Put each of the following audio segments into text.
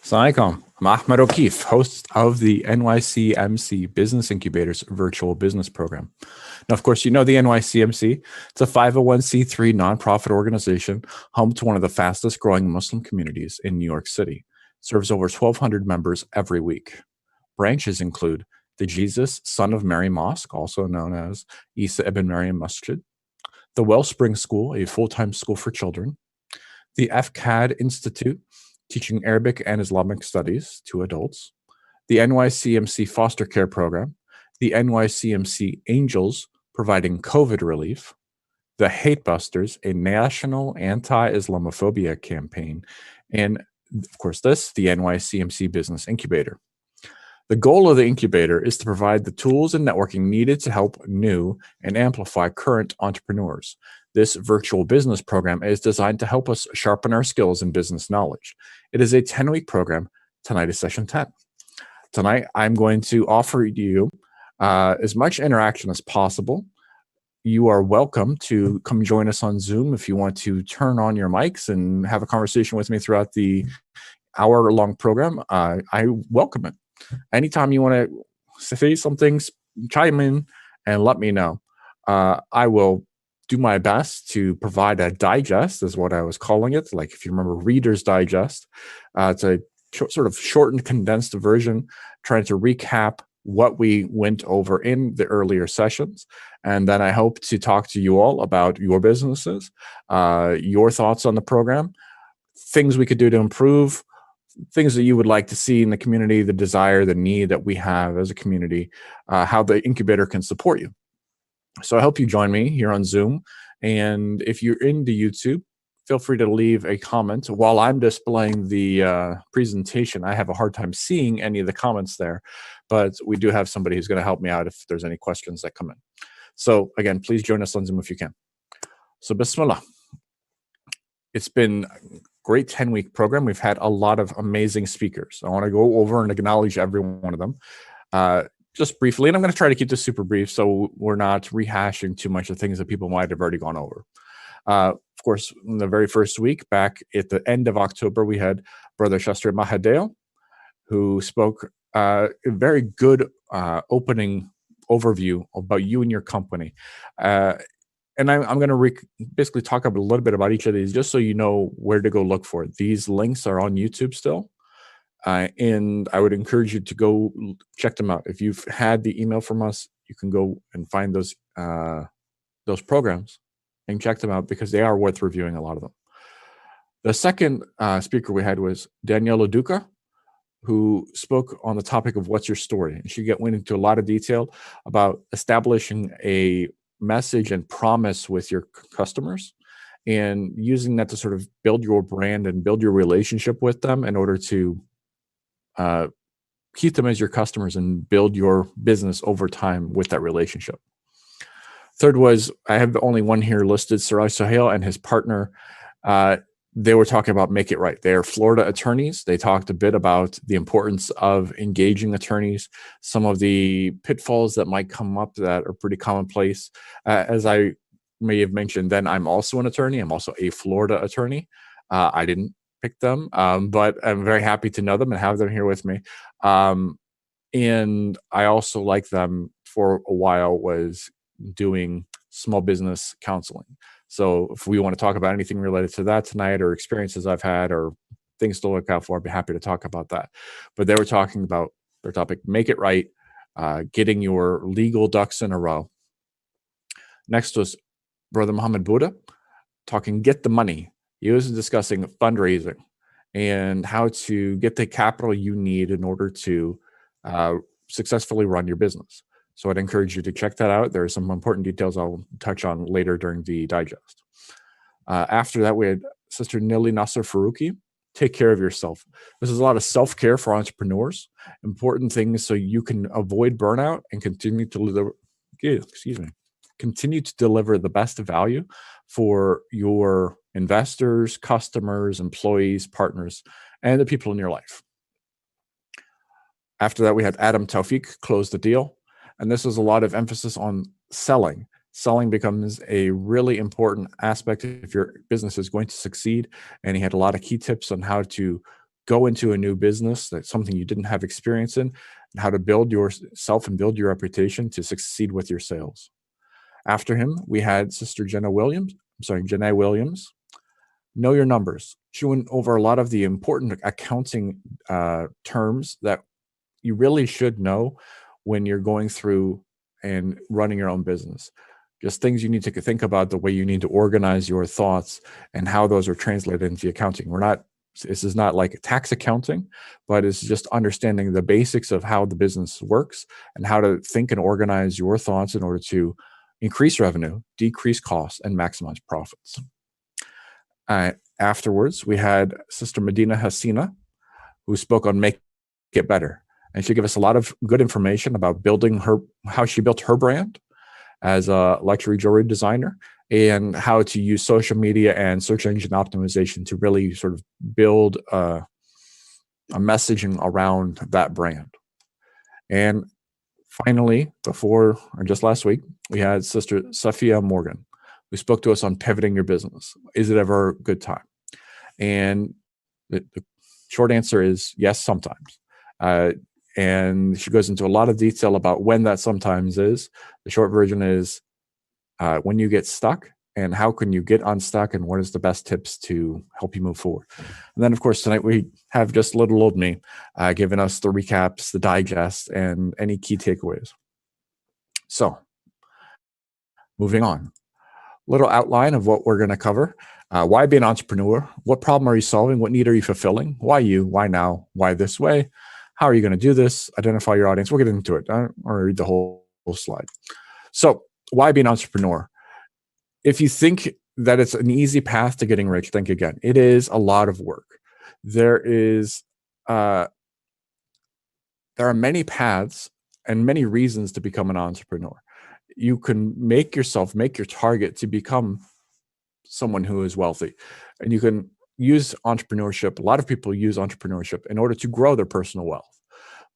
Assalamualaikum. I'm Ahmed O'Keefe, host of the NYCMC Business Incubator's virtual business program. Now, of course, you know the NYCMC. It's a 501c3 nonprofit organization home to one of the fastest growing Muslim communities in New York City. It serves over 1,200 members every week. Branches include the Jesus Son of Mary Mosque, also known as Isa ibn Maryam Masjid, the Wellspring School, a full-time school for children, the FCAD Institute, teaching Arabic and Islamic studies to adults, the NYCMC Foster Care Program, the NYCMC Angels, providing COVID relief, the Hatebusters, a national anti-islamophobia campaign, and of course the NYCMC Business Incubator. The goal of the incubator is to provide the tools and networking needed to help new and amplify current entrepreneurs. This virtual business program is designed to help us sharpen our skills in business knowledge. It is a 10-week program. Tonight is session 10. Tonight, I'm going to offer you as much interaction as possible. You are welcome to come join us on Zoom if you want to turn on your mics and have a conversation with me throughout the hour-long program. I welcome it. Anytime you want to say something, chime in and let me know. I will do my best to provide a digest, is what I was calling it. Like if you remember Reader's Digest, it's a sort of shortened, condensed version, trying to recap what we went over in the earlier sessions. And then I hope to talk to you all about your businesses, your thoughts on the program, things we could do to improve, things that you would like to see in the community, the desire, the need that we have as a community, how the incubator can support you. So I hope you join me here on Zoom. And if you're into YouTube, feel free to leave a comment. While I'm displaying the presentation, I have a hard time seeing any of the comments there, but we do have somebody who's going to help me out if there's any questions that come in. So again, please join us on Zoom if you can. So Bismillah. It's been a great 10-week program. We've had a lot of amazing speakers. I want to go over and acknowledge every one of them. Just briefly, and I'm going to try to keep this super brief so we're not rehashing too much of things that people might have already gone over. Of course, in the very first week, back at the end of October, we had Brother Shastri Mahadeo, who spoke a very good opening overview about you and your company. And I'm going to basically talk a little bit about each of these just so you know where to go look for it. These links are on YouTube still. And I would encourage you to go check them out. If you've had the email from us, you can go and find those programs and check them out because they are worth reviewing, a lot of them. The second speaker we had was Daniela Duca, who spoke on the topic of what's your story. And she went into a lot of detail about establishing a message and promise with your customers and using that to sort of build your brand and build your relationship with them in order to keep them as your customers and build your business over time with that relationship. Third was, I have only one here listed, Suraj Sohail and his partner. They were talking about Make It Right. They are Florida attorneys. They talked a bit about the importance of engaging attorneys, some of the pitfalls that might come up that are pretty commonplace. As I may have mentioned, then I'm also an attorney. I'm also a Florida attorney. I didn't pick them, but I'm very happy to know them and have them here with me. And I also, like them for a while, was doing small business counseling. So if we want to talk about anything related to that tonight, or experiences I've had, or things to look out for, I'd be happy to talk about that. But they were talking about their topic, Make It Right, getting your legal ducks in a row. Next was Brother Muhammad Buddha talking Get the Money. He was discussing fundraising and how to get the capital you need in order to successfully run your business. So I'd encourage you to check that out. There are some important details I'll touch on later during the digest. After that, we had Sister Nili Nasser Faruqi, Take Care of Yourself. This is a lot of self-care for entrepreneurs, important things so you can avoid burnout and continue to deliver the best value for your investors, customers, employees, partners, and the people in your life. After that, we had Adam Tawfiq close the deal. And this is a lot of emphasis on selling. Selling becomes a really important aspect if your business is going to succeed. And he had a lot of key tips on how to go into a new business, that's something you didn't have experience in, and how to build yourself and build your reputation to succeed with your sales. After him, we had Sister Janae Williams. Know your numbers. She went over a lot of the important accounting terms that you really should know when you're going through and running your own business. Just things you need to think about, the way you need to organize your thoughts and how those are translated into accounting. This is not like tax accounting, but it's just understanding the basics of how the business works and how to think and organize your thoughts in order to increase revenue, decrease costs, and maximize profits. Afterwards, we had Sister Medina Hasina, who spoke on Make It Better. And she gave us a lot of good information about how she built her brand as a luxury jewelry designer, and how to use social media and search engine optimization to really sort of build a messaging around that brand. And finally, just last week, we had Sister Safia Morgan, who spoke to us on pivoting your business. Is it ever a good time? And the short answer is yes, sometimes. And she goes into a lot of detail about when that sometimes is. The short version is when you get stuck, and how can you get unstuck, and what is the best tips to help you move forward. And then, of course, tonight we have just little old me giving us the recaps, the digest, and any key takeaways. So moving on. Little outline of what we're going to cover. Why be an entrepreneur? What problem are you solving? What need are you fulfilling? Why you? Why now? Why this way? How are you going to do this? Identify your audience. We'll get into it. I don't want to read the whole slide. So why be an entrepreneur? If you think that it's an easy path to getting rich, think again. It is a lot of work. There are many paths and many reasons to become an entrepreneur. You can make your target to become someone who is wealthy. And you can use entrepreneurship. A lot of people use entrepreneurship in order to grow their personal wealth.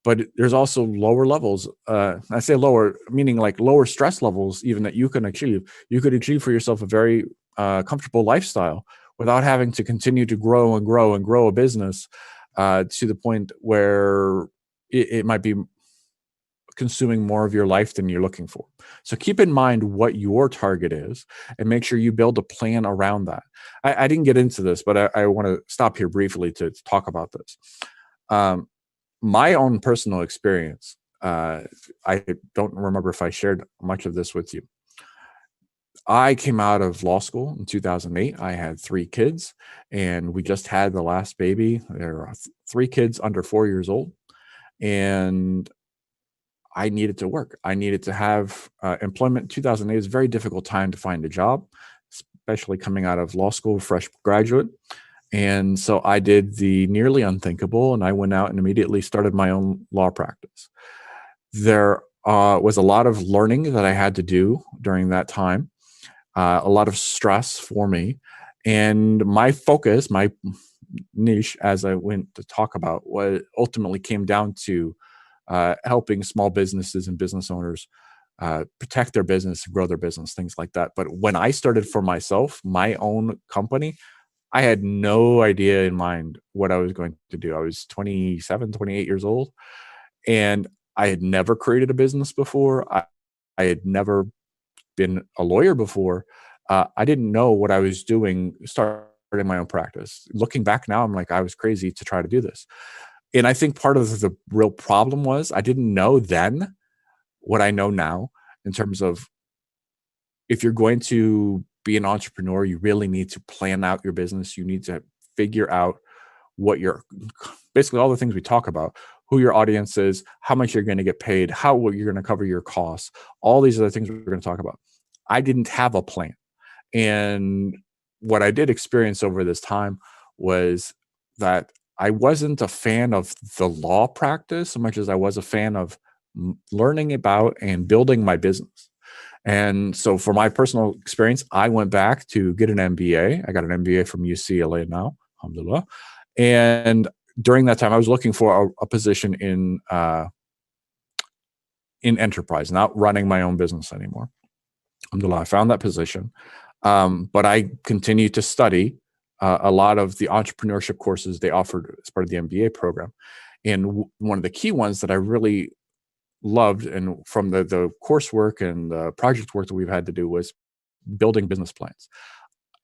But there's also lower levels. I say lower, meaning like lower stress levels, even, that you can achieve. You could achieve for yourself a very comfortable lifestyle without having to continue to grow and grow and grow a business to the point where it might be consuming more of your life than you're looking for. So keep in mind what your target is and make sure you build a plan around that. I didn't get into this, but I want to stop here briefly to talk about this. My own personal experience, I don't remember if I shared much of this with you. I came out of law school in 2008. I had 3 kids, and we just had the last baby. There are 3 kids under 4 years old, and I needed to work. I needed to have employment. 2008 is a very difficult time to find a job, especially coming out of law school, fresh graduate. And so I did the nearly unthinkable, and I went out and immediately started my own law practice. There was a lot of learning that I had to do during that time, a lot of stress for me. And my focus, my niche, as I went to talk about, what ultimately came down to helping small businesses and business owners protect their business, grow their business, things like that. But when I started for myself, my own company, I had no idea in mind what I was going to do. I was 27, 28 years old, and I had never created a business before. I had never been a lawyer before. I didn't know what I was doing, starting my own practice. Looking back now, I'm like, I was crazy to try to do this. And I think part of the real problem was I didn't know then what I know now, in terms of, if you're going to be an entrepreneur, you really need to plan out your business. You need to figure out basically all the things we talk about, who your audience is, how much you're going to get paid, how you're going to cover your costs, all these other things we're going to talk about. I didn't have a plan. And what I did experience over this time was that I wasn't a fan of the law practice so much as I was a fan of learning about and building my business. And so for my personal experience, I went back to get an MBA. I got an MBA from UCLA now, alhamdulillah. And during that time, I was looking for a position in enterprise, not running my own business anymore. Alhamdulillah, I found that position. But I continued to study a lot of the entrepreneurship courses they offered as part of the MBA program. And one of the key ones that I really loved, and from the coursework and the project work that we've had to do, was building business plans.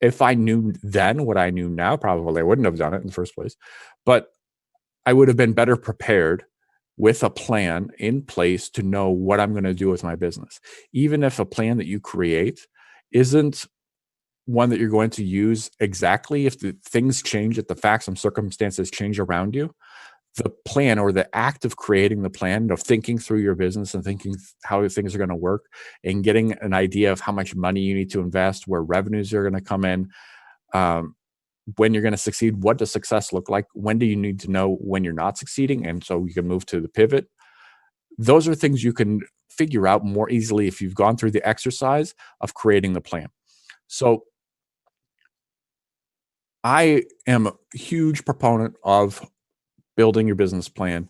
If I knew then what I knew now, probably I wouldn't have done it in the first place, but I would have been better prepared with a plan in place to know what I'm going to do with my business. Even if a plan that you create isn't one that you're going to use exactly, if the things change, if the facts and circumstances change around you, the plan or the act of creating the plan, of thinking through your business and thinking how things are going to work and getting an idea of how much money you need to invest, where revenues are going to come in, when you're going to succeed, what does success look like, when do you need to know when you're not succeeding, and so you can move to the pivot. Those are things you can figure out more easily if you've gone through the exercise of creating the plan. So I am a huge proponent of building your business plan,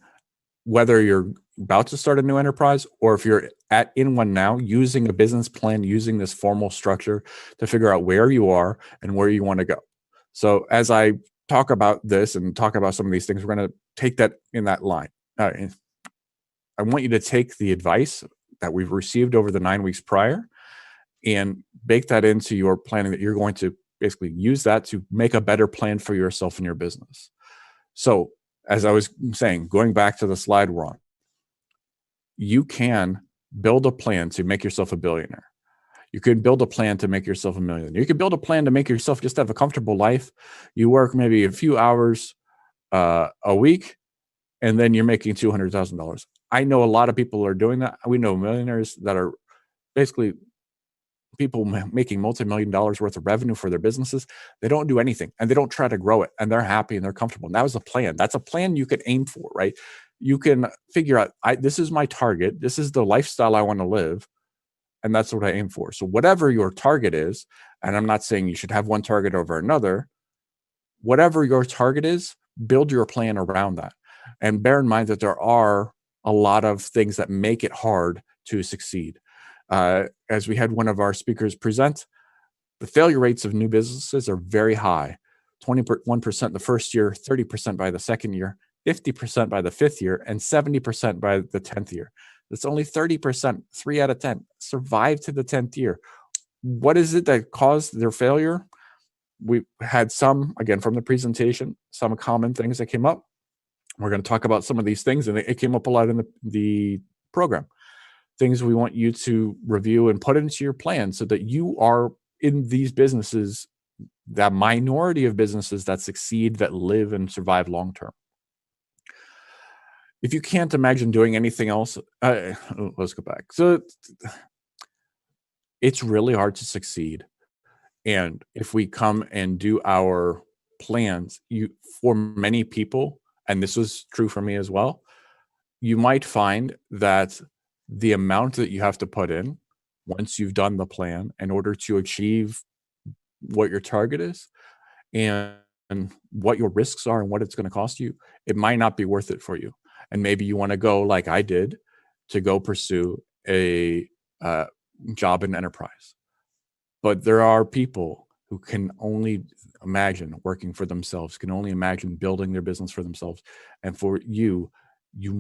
whether you're about to start a new enterprise or if you're in one now, using a business plan, using this formal structure to figure out where you are and where you want to go. So as I talk about this and talk about some of these things, we're going to take that in that line. I want you to take the advice that we've received over the 9 weeks prior and bake that into your planning, that you're going to basically use that to make a better plan for yourself and your business. So as I was saying, going back to the slide we're on, you can build a plan to make yourself a billionaire. You could build a plan to make yourself a millionaire. You could build a plan to make yourself just have a comfortable life. You work maybe a few hours a week, and then you're making $200,000. I know a lot of people are doing that. We know millionaires that are basically people making multi-million dollars worth of revenue for their businesses. They don't do anything and they don't try to grow it, and they're happy and they're comfortable. And that was a plan. That's a plan you could aim for, right? You can figure out, this is my target. This is the lifestyle I want to live. And that's what I aim for. So whatever your target is, and I'm not saying you should have one target over another, whatever your target is, build your plan around that. And bear in mind that there are a lot of things that make it hard to succeed. As we had one of our speakers present, the failure rates of new businesses are very high. 21% the first year, 30% by the second year, 50% by the fifth year, and 70% by the 10th year. It's only 30%, 3 out of 10, survive to the 10th year. What is it that caused their failure? We had some, again, from the presentation, some common things that came up. We're going to talk about some of these things, and it came up a lot in the program. Things we want you to review and put into your plan so that you are in these businesses, that minority of businesses that succeed, that live and survive long term. If you can't imagine doing anything else, let's go back. So it's really hard to succeed. And if we come and do our plans, for many people, and this was true for me as well, you might find that the amount that you have to put in once you've done the plan in order to achieve what your target is and what your risks are and what it's going to cost you, it might not be worth it for you. And maybe you want to go, like I did, to go pursue a job in enterprise. But there are people who can only imagine working for themselves, can only imagine building their business for themselves. And for you, you're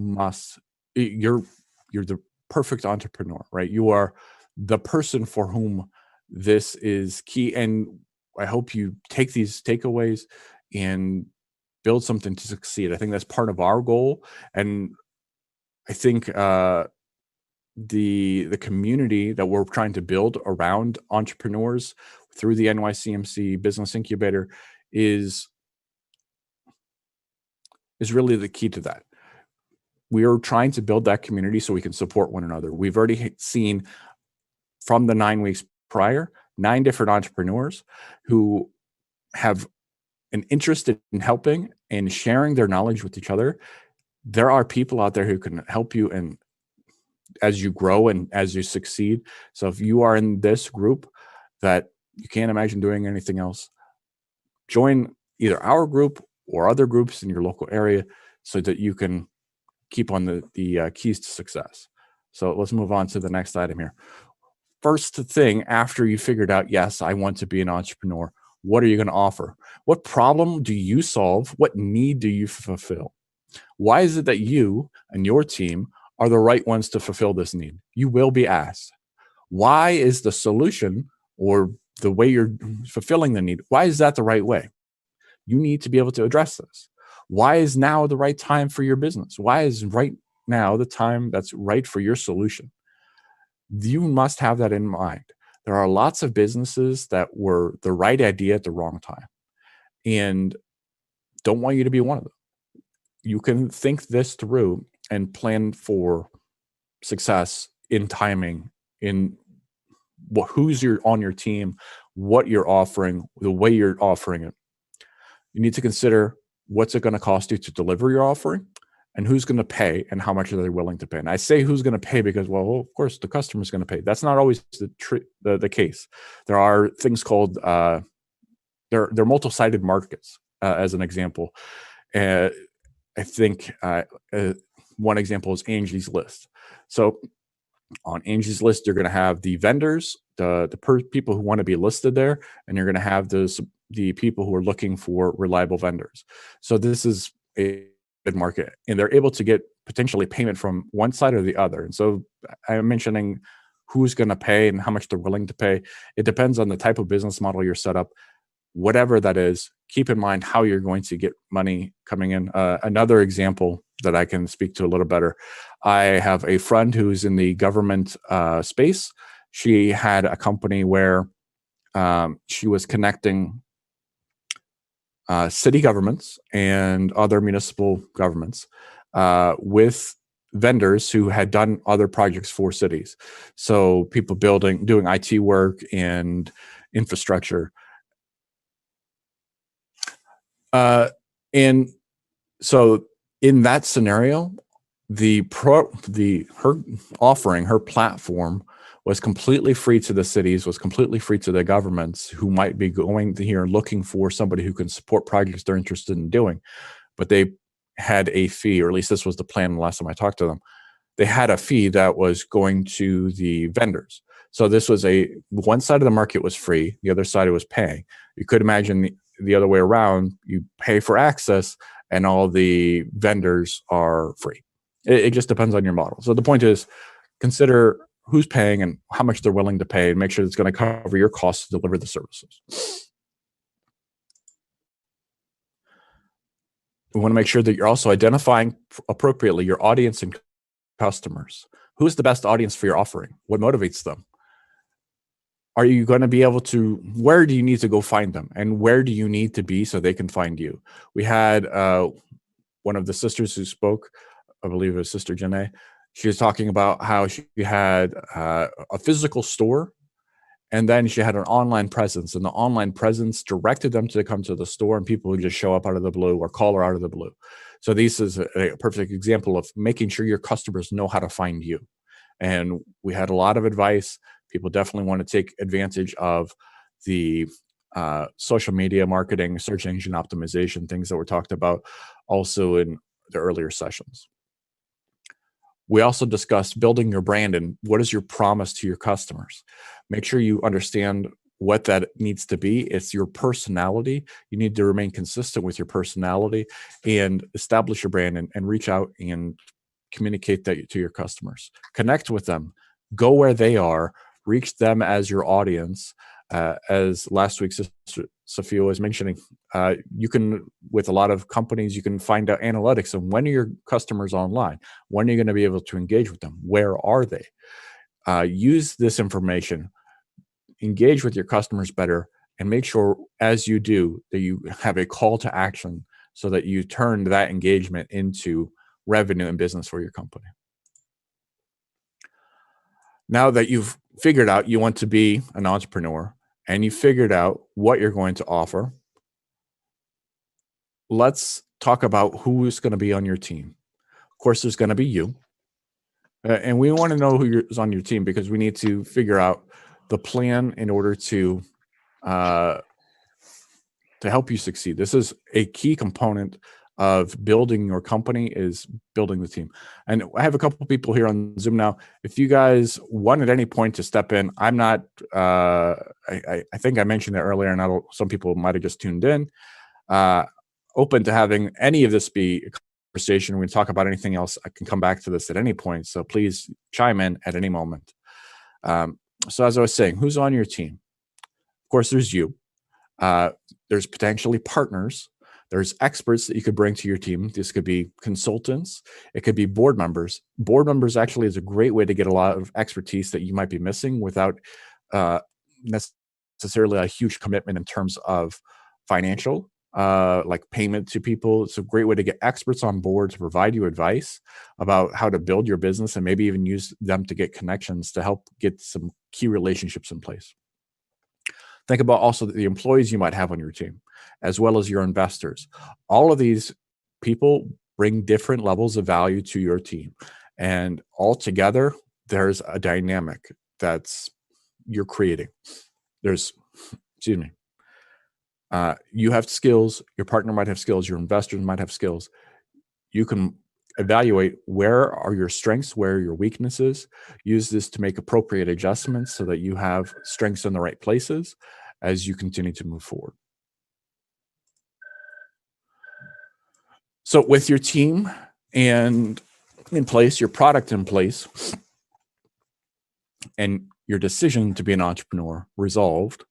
the perfect entrepreneur, right? You are the person for whom this is key. And I hope you take these takeaways and build something to succeed. I think that's part of our goal. And I think the community that we're trying to build around entrepreneurs through the NYCMC Business Incubator is really the key to that. We are trying to build that community so we can support one another. We've already seen from the 9 weeks prior, 9 different entrepreneurs who have an interest in helping and sharing their knowledge with each other. There are people out there who can help you and as you grow and as you succeed. So if you are in this group that you can't imagine doing anything else, join either our group or other groups in your local area so that you can keep on the keys to success. So let's move on to the next item here. First thing, after you figured out, yes, I want to be an entrepreneur, What are you going to offer? What problem do you solve? What need do you fulfill? Why is it that you and your team are the right ones to fulfill this need? You will be asked. Why is the solution or the way you're fulfilling the need, why is that the right way? You need to be able to address this. Why is now the right time for your business? Why is right now the time that's right for your solution? You must have that in mind. There are lots of businesses that were the right idea at the wrong time, and don't want you to be one of them. You can think this through and plan for success in timing, in who's on your team, what you're offering, the way you're offering it. You need to consider what's it going to cost you to deliver your offering, and who's going to pay, and how much are they willing to pay. And I say who's going to pay because, well, of course, the customer's going to pay. That's not always the case. There are things called they're multi-sided markets, as an example. I think one example is Angie's List. So on Angie's List, you're going to have the vendors, the people who want to be listed there, and you're going to have the people who are looking for reliable vendors. So this is a good market, and they're able to get potentially payment from one side or the other. And so I'm mentioning who's going to pay and how much they're willing to pay. It depends on the type of business model you're set up. Whatever that is, keep in mind how you're going to get money coming in. Another example that I can speak to a little better, I have a friend who's in the government space. She had a company where she was connecting city governments and other municipal governments with vendors who had done other projects for cities. So people doing IT work and infrastructure. And so in that scenario, her offering, her platform was completely free to the cities, was completely free to the governments who might be going to here looking for somebody who can support projects they're interested in doing. But they had a fee, or at least this was the plan the last time I talked to them. They had a fee that was going to the vendors. So this was one side of the market was free, the other side was paying. You could imagine the other way around, you pay for access and all the vendors are free. It just depends on your model. So the point is, consider who's paying and how much they're willing to pay, and make sure it's going to cover your costs to deliver the services. We want to make sure that you're also identifying appropriately your audience and customers. Who's the best audience for your offering? What motivates them? Are you going to be able to, where do you need to go find them? And where do you need to be so they can find you? We had one of the sisters who spoke, I believe it was Sister Janae. She was talking about how she had a physical store, and then she had an online presence, and the online presence directed them to come to the store, and people would just show up out of the blue or call her out of the blue. So this is a perfect example of making sure your customers know how to find you. And we had a lot of advice. People definitely want to take advantage of the social media marketing, search engine optimization, things that were talked about also in the earlier sessions. We also discussed building your brand and what is your promise to your customers. Make sure you understand what that needs to be. It's your personality. You need to remain consistent with your personality and establish your brand and reach out and communicate that to your customers. Connect with them. Go where they are. Reach them as your audience. As last week, Sister Sophia was mentioning, you can, with a lot of companies, you can find out analytics of when are your customers online? When are you going to be able to engage with them? Where are they? Use this information, engage with your customers better, and make sure as you do that you have a call to action so that you turn that engagement into revenue and business for your company. Now that you've figured out you want to be an entrepreneur and you figured out what you're going to offer, let's talk about who is going to be on your team. Of course, there's going to be you. And we want to know who is on your team because we need to figure out the plan in order to help you succeed. This is a key component of building your company is building the team. And I have a couple people here on Zoom now. If you guys want at any point to step in, I'm not, I think I mentioned it earlier, and some people might have just tuned in, open to having any of this be a conversation. We can talk about anything else. I can come back to this at any point. So please chime in at any moment. So as I was saying, who's on your team? Of course, there's you. There's potentially partners. There's experts that you could bring to your team. This could be consultants. It could be board members. Board members actually is a great way to get a lot of expertise that you might be missing without necessarily a huge commitment in terms of financial, like payment to people. It's a great way to get experts on board to provide you advice about how to build your business, and maybe even use them to get connections to help get some key relationships in place. Think about also the employees you might have on your team, as well as your investors. All of these people bring different levels of value to your team. And all together, there's a dynamic that's you're creating. There's, excuse me, you have skills, your partner might have skills, your investors might have skills. You can evaluate where are your strengths, where are your weaknesses, use this to make appropriate adjustments so that you have strengths in the right places as you continue to move forward. So with your team and in place, your product in place, and your decision to be an entrepreneur resolved,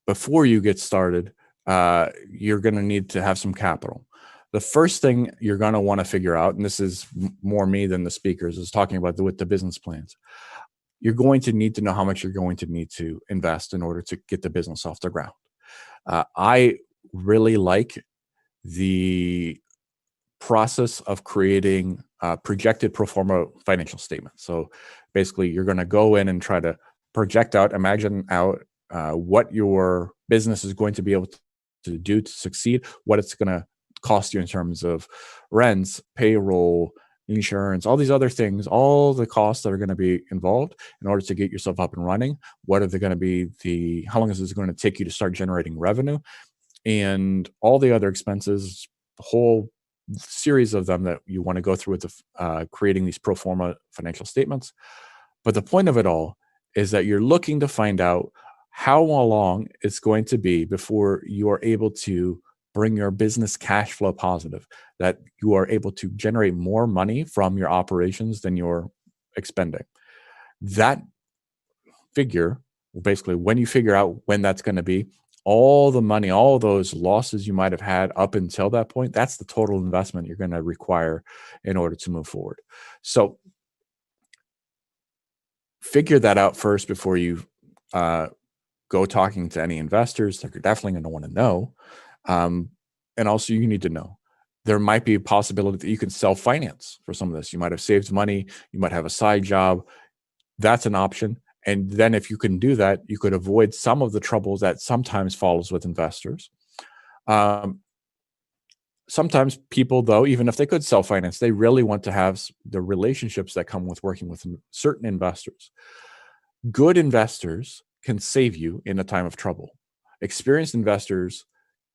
before you get started, you're going to need to have some capital. The first thing you're going to want to figure out, and this is more me than the speakers, is talking about with the business plans. You're going to need to know how much you're going to need to invest in order to get the business off the ground. I really like the process of creating projected pro forma financial statements. So basically, you're going to go in and try to project out, imagine out what your business is going to be able to do to succeed, what it's going to cost you in terms of rents, payroll, insurance, all these other things, all the costs that are going to be involved in order to get yourself up and running. What are they going to be? How long is this going to take you to start generating revenue, and all the other expenses, the whole series of them that you want to go through with creating these pro forma financial statements. But the point of it all is that you're looking to find out how long it's going to be before you are able to bring your business cash flow positive, that you are able to generate more money from your operations than you're expending. That figure, basically, when you figure out when that's going to be, all the money, all those losses you might have had up until that point, that's the total investment you're going to require in order to move forward. So figure that out first before you go talking to any investors. They're definitely going to want to know. And also, you need to know there might be a possibility that you can self-finance for some of this. You might have saved money. You might have a side job. That's an option. And then if you can do that, you could avoid some of the troubles that sometimes follows with investors. Sometimes people, though, even if they could self-finance, they really want to have the relationships that come with working with certain investors. Good investors can save you in a time of trouble. Experienced investors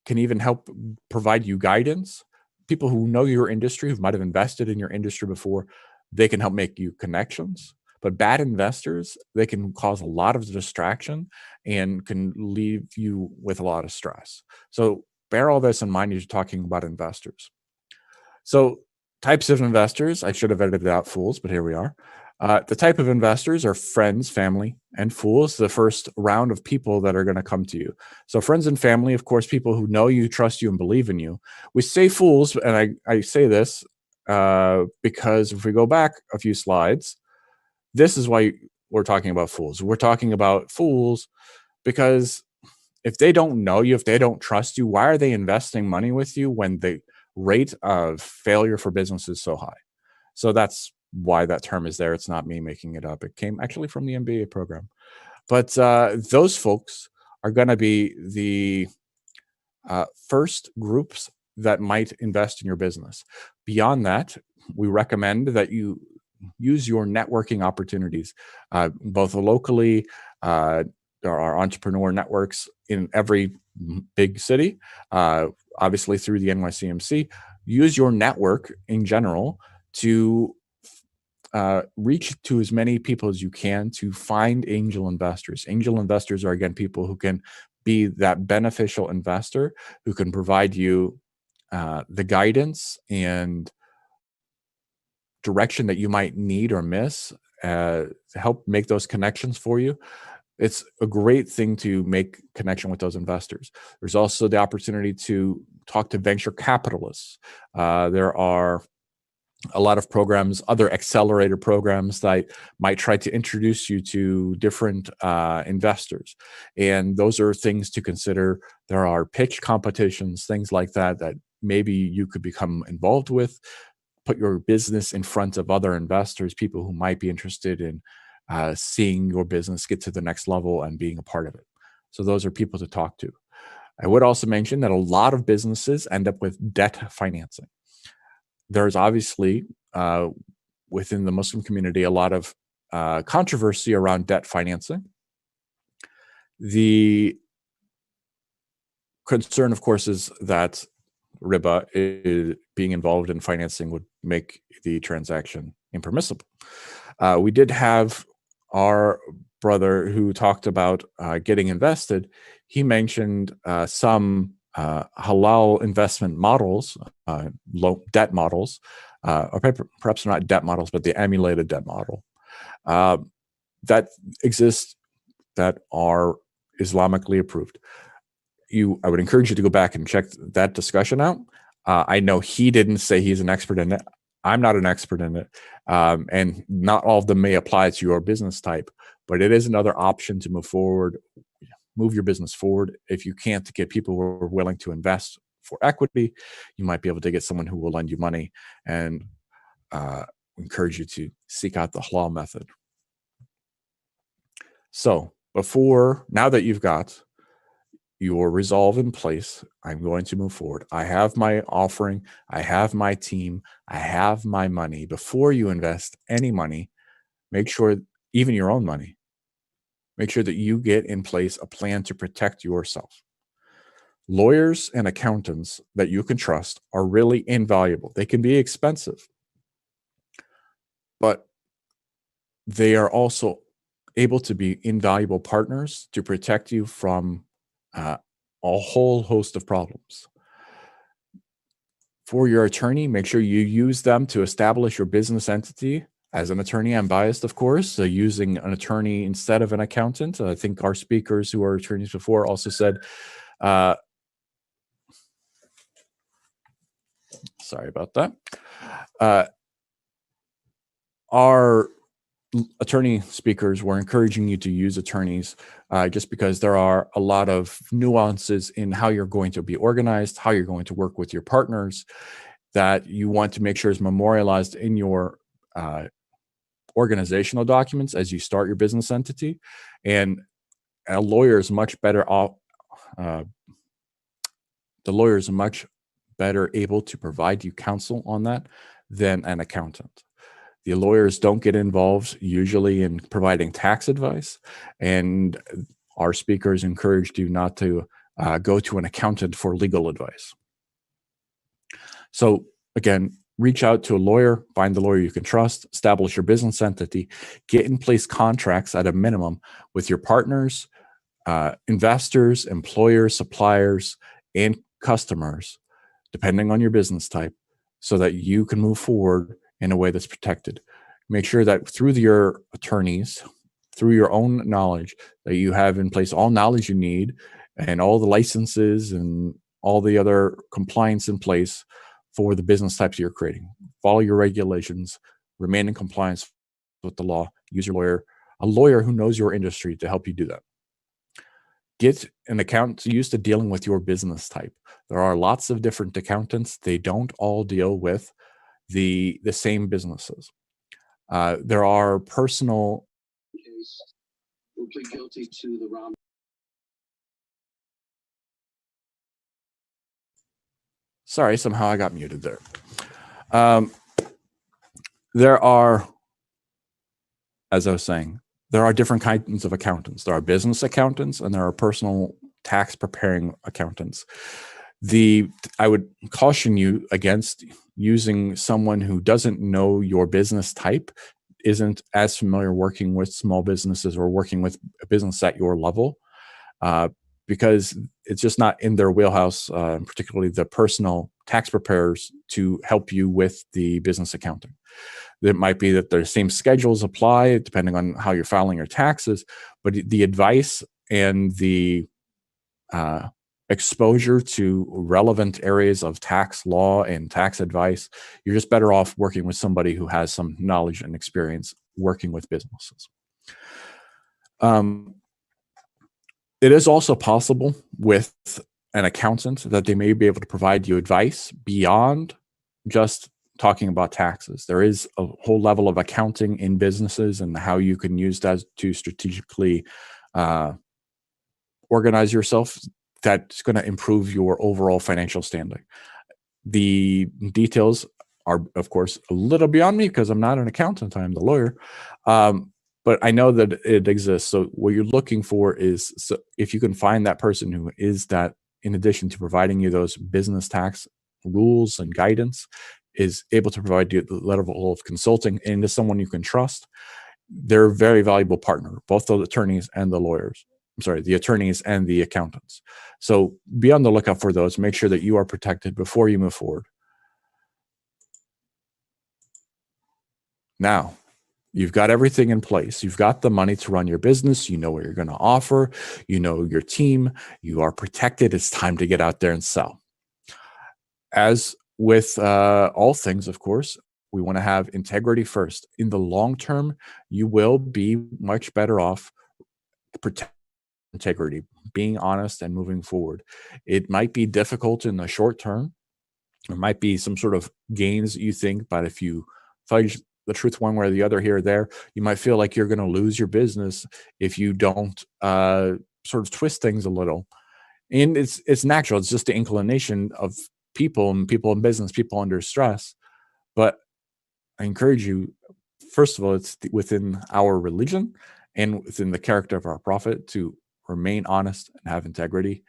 can even help provide you guidance. People who know your industry, who might have invested in your industry before, they can help make you connections. But bad investors, they can cause a lot of distraction and can leave you with a lot of stress. So bear all this in mind as you're talking about investors. So types of investors, I should have edited out fools, but here we are. The type of investors are friends, family, and fools, the first round of people that are going to come to you. So friends and family, of course, people who know you, trust you, and believe in you. We say fools, and I say this because if we go back a few slides, this is why we're talking about fools. We're talking about fools because if they don't know you, if they don't trust you, why are they investing money with you when the rate of failure for business is so high? So that's why that term is there. It's not me making it up. It came actually from the MBA program. But those folks are going to be the first groups that might invest in your business. Beyond that, we recommend that you use your networking opportunities, both locally. There are entrepreneur networks in every big city, obviously through the NYCMC. use your network in general to reach to as many people as you can to find angel investors. Angel investors are, again, people who can be that beneficial investor who can provide you the guidance and direction that you might need or miss to help make those connections for you. It's a great thing to make connection with those investors. There's also the opportunity to talk to venture capitalists. There are a lot of programs, other accelerator programs that might try to introduce you to different investors. And those are things to consider. There are pitch competitions, things like that, that maybe you could become involved with, put your business in front of other investors, people who might be interested in seeing your business get to the next level and being a part of it. So those are people to talk to. I would also mention that a lot of businesses end up with debt financing. There's obviously within the Muslim community a lot of controversy around debt financing. The concern, of course, is that riba being involved in financing would make the transaction impermissible. We did have our brother who talked about getting invested. He mentioned some halal investment models, low debt models, or perhaps not debt models, but the emulated debt model that exists that are Islamically approved. I would encourage you to go back and check that discussion out. I know he didn't say he's an expert in it. I'm not an expert in it. And not all of them may apply to your business type, but it is another option to move forward, move your business forward. If you can't get people who are willing to invest for equity, you might be able to get someone who will lend you money, and encourage you to seek out the halal method. So now that you've got your resolve in place, I'm going to move forward. I have my offering, I have my team, I have my money. Before you invest any money, make sure, even your own money, make sure that you get in place a plan to protect yourself. Lawyers and accountants that you can trust are really invaluable. They can be expensive, but they are also able to be invaluable partners to protect you from a whole host of problems. For your attorney, make sure you use them to establish your business entity. As an attorney, I'm biased, of course, so using an attorney instead of an accountant. I think our speakers who are attorneys before also said, sorry about that. Our attorney speakers were encouraging you to use attorneys just because there are a lot of nuances in how you're going to be organized, how you're going to work with your partners, that you want to make sure is memorialized in your organizational documents as you start your business entity. And a lawyer is much better off. The lawyer is much better able to provide you counsel on that than an accountant. The lawyers don't get involved usually in providing tax advice, and our speakers encouraged you not to go to an accountant for legal advice. So again, reach out to a lawyer, find the lawyer you can trust, establish your business entity, get in place contracts at a minimum with your partners, investors, employers, suppliers, and customers, depending on your business type, so that you can move forward in a way that's protected. Make sure that through your attorneys, through your own knowledge, that you have in place all knowledge you need and all the licenses and all the other compliance in place for the business types you're creating. Follow your regulations, remain in compliance with the law, use your lawyer, a lawyer who knows your industry to help you do that. Get an accountant used to dealing with your business type. There are lots of different accountants. They don't all deal with the same businesses. There are personal case will plead guilty to the wrong. Sorry, somehow I got muted there. There are, as I was saying, there are different kinds of accountants. There are business accountants and there are personal tax preparing accountants. I would caution you against using someone who doesn't know your business type, isn't as familiar working with small businesses or working with a business at your level, uh, because it's just not in their wheelhouse, particularly the personal tax preparers, to help you with the business accounting. It might be that the same schedules apply depending on how you're filing your taxes, but the advice and the uh, exposure to relevant areas of tax law and tax advice, you're just better off working with somebody who has some knowledge and experience working with businesses. Um, it is also possible with an accountant that they may be able to provide you advice beyond just talking about taxes. There is a whole level of accounting in businesses and how you can use that to strategically organize yourself. That's going to improve your overall financial standing. The details are, of course, a little beyond me because I'm not an accountant, I'm the lawyer. But I know that it exists. So what you're looking for is, so if you can find that person who is that, in addition to providing you those business tax rules and guidance, is able to provide you the level of consulting and is someone you can trust, they're a very valuable partner, both the attorneys and the lawyers. I'm sorry, the attorneys and the accountants. So be on the lookout for those. Make sure that you are protected before you move forward. Now, you've got everything in place. You've got the money to run your business. You know what you're going to offer. You know your team. You are protected. It's time to get out there and sell. As with all things, of course, we want to have integrity first. In the long term, you will be much better off protecting integrity, being honest and moving forward. It might be difficult in the short term. There might be some sort of gains you think, but if you fudge the truth one way or the other here or there, you might feel like you're going to lose your business if you don't sort of twist things a little. And it's natural. It's just the inclination of people and people in business, people under stress. But I encourage you, first of all, it's within our religion and within the character of our prophet to remain honest and have integrity.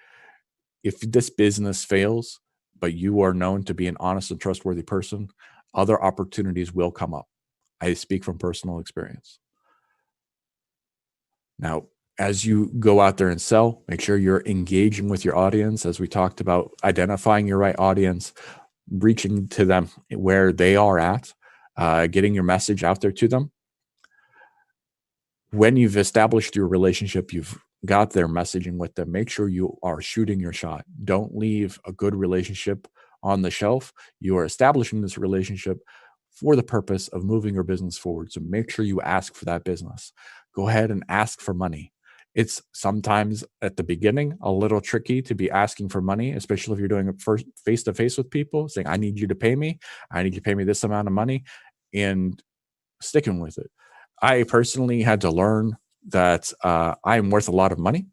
If this business fails, but you are known to be an honest and trustworthy person, other opportunities will come up. I speak from personal experience. Now, as you go out there and sell, make sure you're engaging with your audience, as we talked about, identifying your right audience, reaching to them where they are at, getting your message out there to them. When you've established your relationship, you've got their messaging with them, make sure you are shooting your shot. Don't leave a good relationship on the shelf. You are establishing this relationship for the purpose of moving your business forward. So make sure you ask for that business. Go ahead and ask for money. It's sometimes at the beginning a little tricky to be asking for money, especially if you're doing it first face-to-face with people, saying, I need you to pay me. I need you to pay me this amount of money, and sticking with it. I personally had to learn that I am worth a lot of money,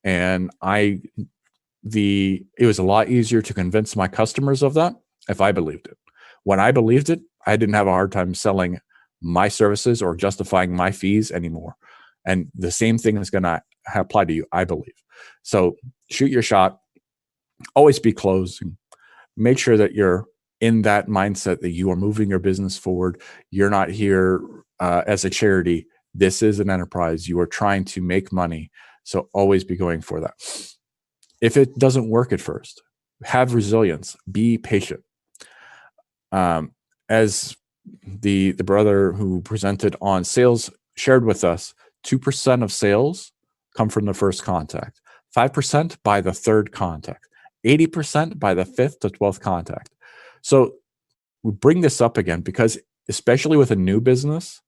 and it was a lot easier to convince my customers of that if I believed it. When I believed it, I didn't have a hard time selling my services or justifying my fees anymore. And the same thing is going to apply to you, I believe. So shoot your shot, always be closing. Make sure that you're in that mindset that you are moving your business forward. You're not here as a charity. This is an enterprise. You are trying to make money. So always be going for that. If it doesn't work at first, have resilience, be patient. As the brother who presented on sales shared with us, 2% of sales come from the first contact, 5% by the third contact, 80% by the 5th to 12th contact. So we bring this up again because, especially with a new business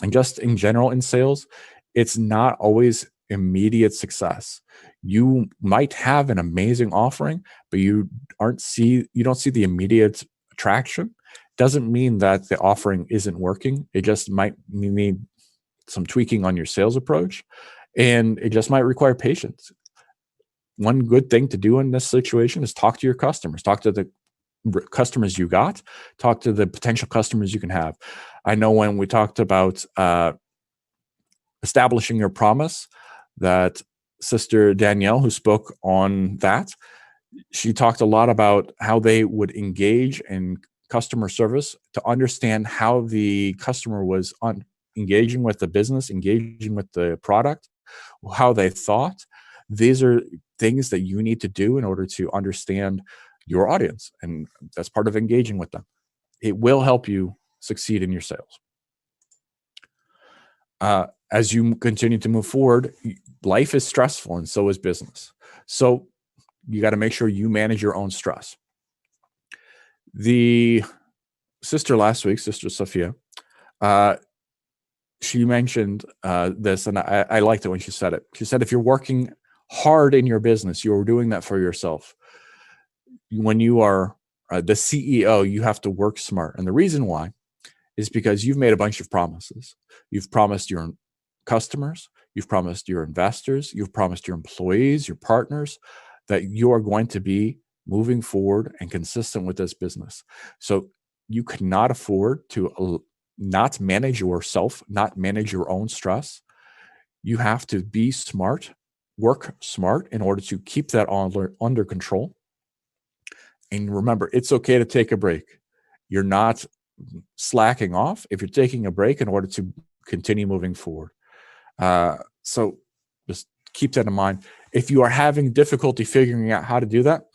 and just in general in sales, it's not always immediate success. You might have an amazing offering, but you don't see the immediate traction. Doesn't mean that the offering isn't working. It just might need some tweaking on your sales approach, and it just might require patience. One good thing to do in this situation is talk to your customers, talk to the customers you got, talk to the potential customers you can have. I know when we talked about establishing your promise, that Sister Danielle, who spoke on that, She talked a lot about how they would engage in customer service to understand how the customer was engaging with the business, engaging with the product, how they thought. These are things that you need to do in order to understand your audience. And that's part of engaging with them. It will help you succeed in your sales. As you continue to move forward, life is stressful and so is business. So you got to make sure you manage your own stress. The sister last week, Sister Sophia, she mentioned this, and I liked it when she said it. She said, if you're working hard in your business, you're doing that for yourself. When you are the CEO, you have to work smart. And the reason why is because you've made a bunch of promises. You've promised your customers, you've promised your investors, you've promised your employees, your partners, that you are going to be moving forward and consistent with this business. So you cannot afford to not manage yourself, not manage your own stress. You have to be smart, work smart in order to keep that under control. And remember, it's okay to take a break. You're not slacking off if you're taking a break in order to continue moving forward. So just keep that in mind. If you are having difficulty figuring out how to do that,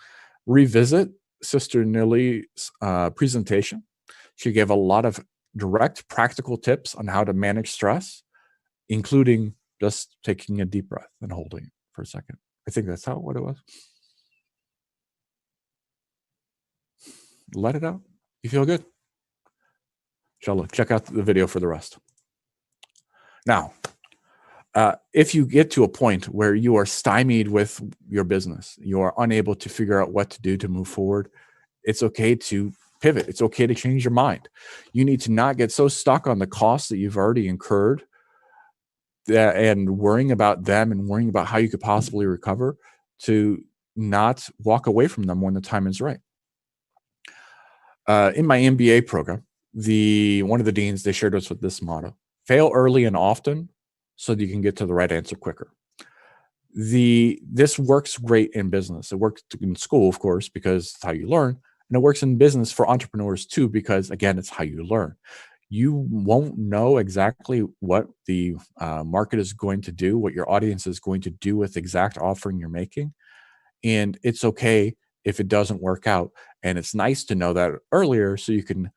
revisit Sister Nili's presentation. She gave a lot of direct practical tips on how to manage stress, including just taking a deep breath and holding it for a second. I think that's what it was. Let it out. You feel good? Inshallah, check out the video for the rest. Now, if you get to a point where you are stymied with your business, you are unable to figure out what to do to move forward, it's okay to pivot. It's okay to change your mind. You need to not get so stuck on the costs that you've already incurred and worrying about them and worrying about how you could possibly recover, to not walk away from them when the time is right. In my MBA program, one of the deans, they shared us with this motto: fail early and often so that you can get to the right answer quicker. This works great in business. It works in school, of course, because it's how you learn. And it works in business for entrepreneurs too, because again, it's how you learn. You won't know exactly what the market is going to do, what your audience is going to do with the exact offering you're making. And it's okay if it doesn't work out. And it's nice to know that earlier so you can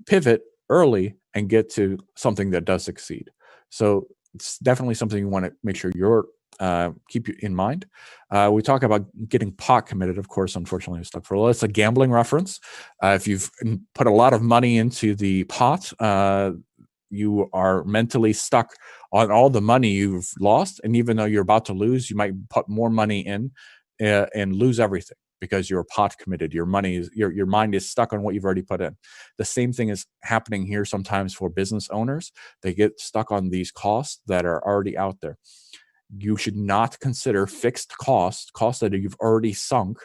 pivot early and get to something that does succeed. So it's definitely something you want to make sure you're keep in mind. We talk about getting pot committed. Of course, unfortunately, we're stuck for a little. It's a gambling reference. If you've put a lot of money into the pot, you are mentally stuck on all the money you've lost. And even though you're about to lose, you might put more money in and lose everything because you're pot committed. Your money is your mind is stuck on what you've already put in. The same thing is happening here sometimes for business owners. They get stuck on these costs that are already out there. You should not consider fixed costs that you've already sunk,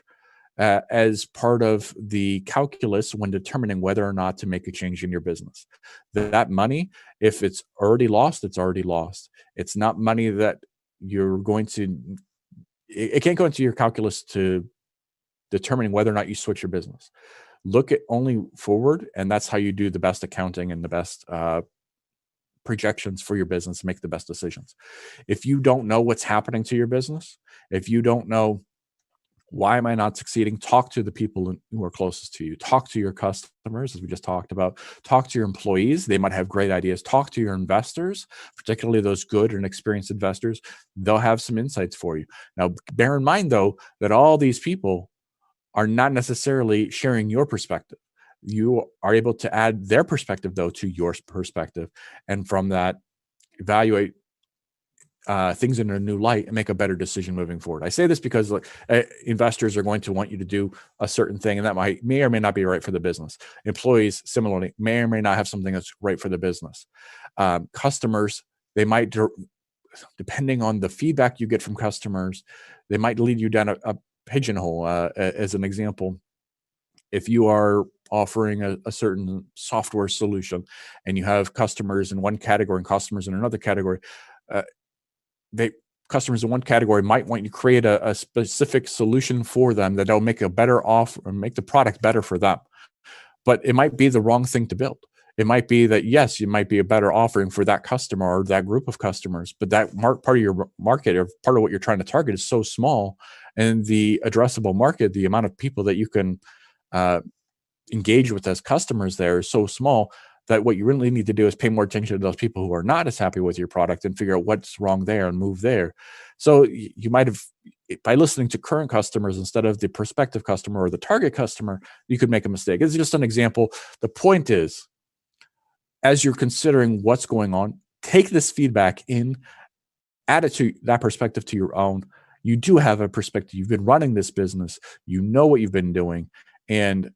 as part of the calculus when determining whether or not to make a change in your business. That money, if it's already lost, it's already lost. It's not money that you're going to, it can't go into your calculus to determining whether or not you switch your business. Look at only forward, and that's how you do the best accounting and the best projections for your business, make the best decisions. If you don't know what's happening to your business, if you don't know why am I not succeeding, talk to the people who are closest to you. Talk to your customers, as we just talked about. Talk to your employees. They might have great ideas. Talk to your investors, particularly those good and experienced investors. They'll have some insights for you. Now, bear in mind, though, that all these people are not necessarily sharing your perspective. You are able to add their perspective, though, to your perspective. And from that, evaluate things in a new light and make a better decision moving forward. I say this because investors are going to want you to do a certain thing, and that may or may not be right for the business. Employees, similarly, may or may not have something that's right for the business. Customers, they might, depending on the feedback you get from customers, they might lead you down a pigeonhole. As an example, if you are offering a certain software solution and you have customers in one category and customers in another category, customers in one category might want you to create a specific solution for them that'll make a better offer or make the product better for them. But it might be the wrong thing to build. It might be that, yes, you might be a better offering for that customer or that group of customers, but that part of your market or part of what you're trying to target is so small, and the addressable market, the amount of people that you can engage with as customers there is so small that what you really need to do is pay more attention to those people who are not as happy with your product and figure out what's wrong there and move there. So you might have, by listening to current customers instead of the prospective customer or the target customer, you could make a mistake. It's just an example. The point is, as you're considering what's going on, take this feedback in, add it to that perspective to your own. You do have a perspective. You've been running this business. You know what you've been doing, and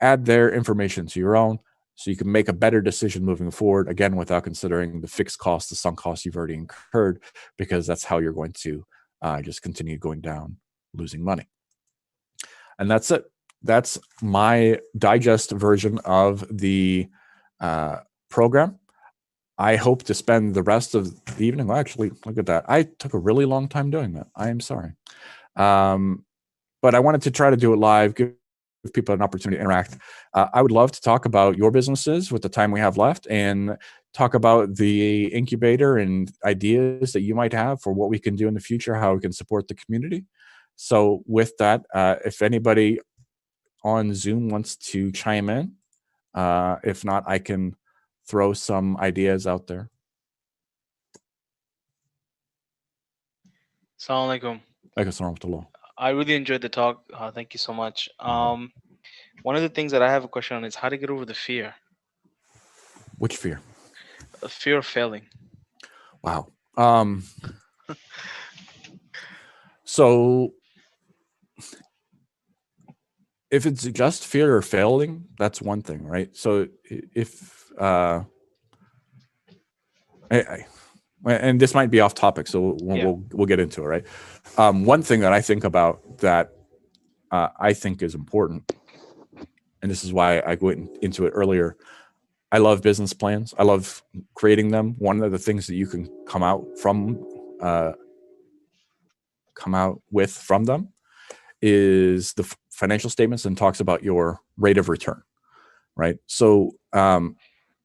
add their information to your own so you can make a better decision moving forward, again, without considering the fixed costs, the sunk costs you've already incurred, because that's how you're going to just continue going down, losing money. And that's it. That's my digest version of the program. I hope to spend the rest of the evening. Well, actually, look at that. I took a really long time doing that. I am sorry. But I wanted to try to do it live, give people an opportunity to interact. I would love to talk about your businesses with the time we have left, and talk about the incubator and ideas that you might have for what we can do in the future, how we can support the community. So with that, if anybody on Zoom wants to chime in, if not, I can throw some ideas out there. Assalamu alaikum. I really enjoyed the talk. Thank you so much. One of the things that I have a question on is how to get over the fear. Which fear? The fear of failing. Wow. So if it's just fear of failing, that's one thing, right? So if and this might be off topic, so we'll get into it, right? One thing that I think about that I think is important, and this is why I went into it earlier. I love business plans. I love creating them. One of the things that you can come out with from them is the financial statements, and talks about your rate of return, right? So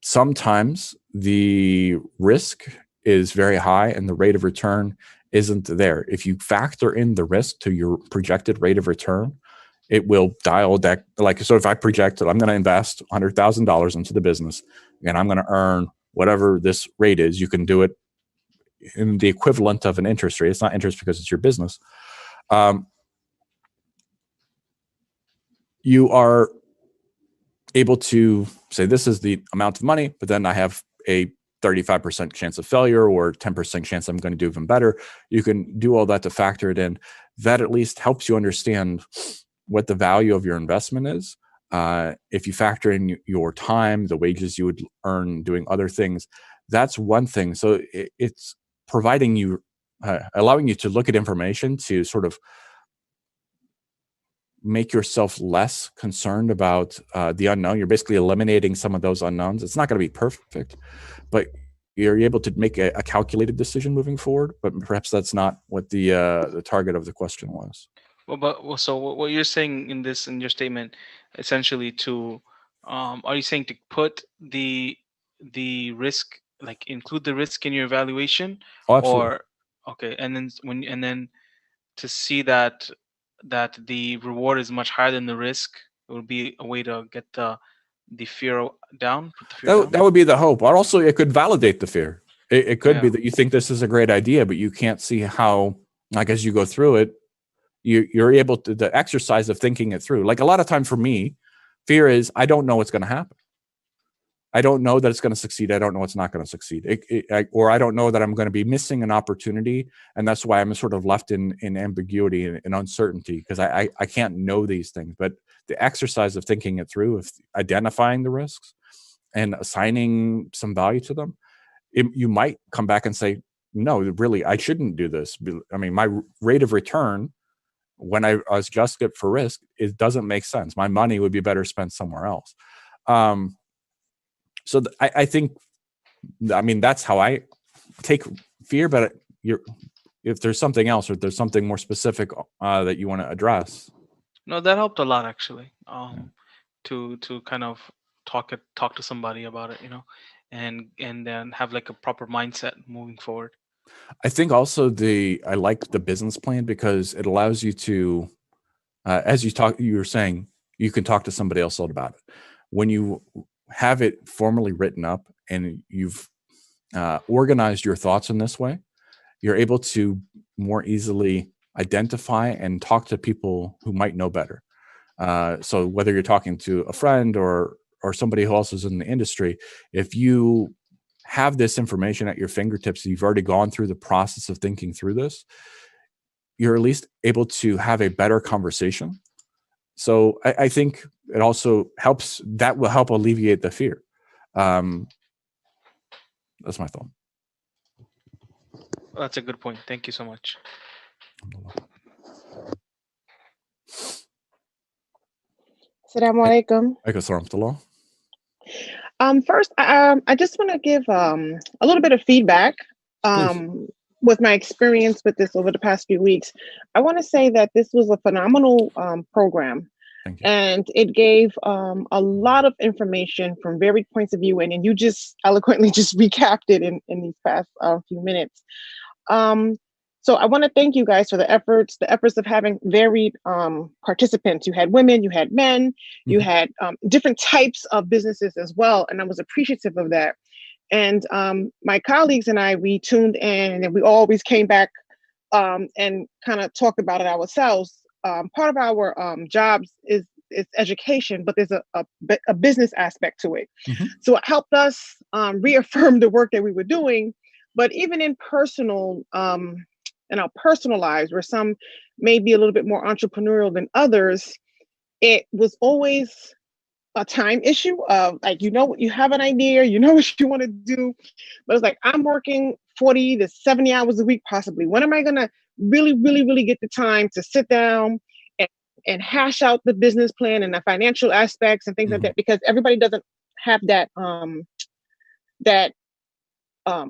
sometimes the risk is very high and the rate of return isn't there. If you factor in the risk to your projected rate of return, it will dial that. Like, so if I project that I'm going to invest $100,000 into the business and I'm going to earn whatever this rate is, you can do it in the equivalent of an interest rate. It's not interest because it's your business. You are able to say, this is the amount of money, but then I have a 35% chance of failure or 10% chance I'm going to do even better. You can do all that to factor it in. That at least helps you understand what the value of your investment is. If you factor in your time, the wages you would earn doing other things, that's one thing. So it's providing you, allowing you to look at information to sort of make yourself less concerned about the unknown. You're basically eliminating some of those unknowns. It's not going to be perfect, but you're able to make a calculated decision moving forward. But perhaps that's not what the target of the question was. So what you're saying in your statement, essentially, are you saying to put the risk, like include the risk in your evaluation? Oh, absolutely. Or okay, and then to see that the reward is much higher than the risk, it would be a way to get the fear down. That would be the hope. Or also, it could validate the fear. It could be that you think this is a great idea, but you can't see how, like, as you go through it, you're able to, the exercise of thinking it through. Like, a lot of time for me, fear is, I don't know what's going to happen. I don't know that it's going to succeed. I don't know it's not going to succeed. Or I don't know that I'm going to be missing an opportunity. And that's why I'm sort of left in ambiguity and uncertainty, because I can't know these things. But the exercise of thinking it through, of identifying the risks and assigning some value to them, you might come back and say, no, really, I shouldn't do this. I mean, my rate of return, when I adjust it for risk, it doesn't make sense. My money would be better spent somewhere else. So I think, I mean, that's how I take fear, but if there's something else or if there's something more specific that you want to address. No, that helped a lot actually. Yeah. To kind of talk to somebody about it, and then have like a proper mindset moving forward. I think also I like the business plan because it allows you to, as you were saying, you can talk to somebody else about it. When you have it formally written up and you've organized your thoughts in this way, you're able to more easily identify and talk to people who might know better. So whether you're talking to a friend or somebody who else is in the industry, if you have this information at your fingertips, you've already gone through the process of thinking through this, you're at least able to have a better conversation. So I think it also helps, that will help alleviate the fear. That's my thought. That's a good point. Thank you so much. Assalamu alaikum. First, I just want to give a little bit of feedback with my experience with this over the past few weeks. I want to say that this was a phenomenal program. Thank you. And it gave a lot of information from varied points of view, and you just eloquently just recapped it in these past few minutes. So I want to thank you guys for the efforts of having varied participants. You had women, you had men, you had different types of businesses as well, and I was appreciative of that. And my colleagues and I, we tuned in, and we always came back and kind of talked about it ourselves. Part of our jobs is education, but there's a business aspect to it. So it helped us reaffirm the work that we were doing. But even in our personal lives, where some may be a little bit more entrepreneurial than others, it was always a time issue of like, you have an idea, what you want to do, but it's like, I'm working 40 to 70 hours a week, possibly. When am I going to really, really, really get the time to sit down and hash out the business plan and the financial aspects and things like that? Because everybody doesn't have that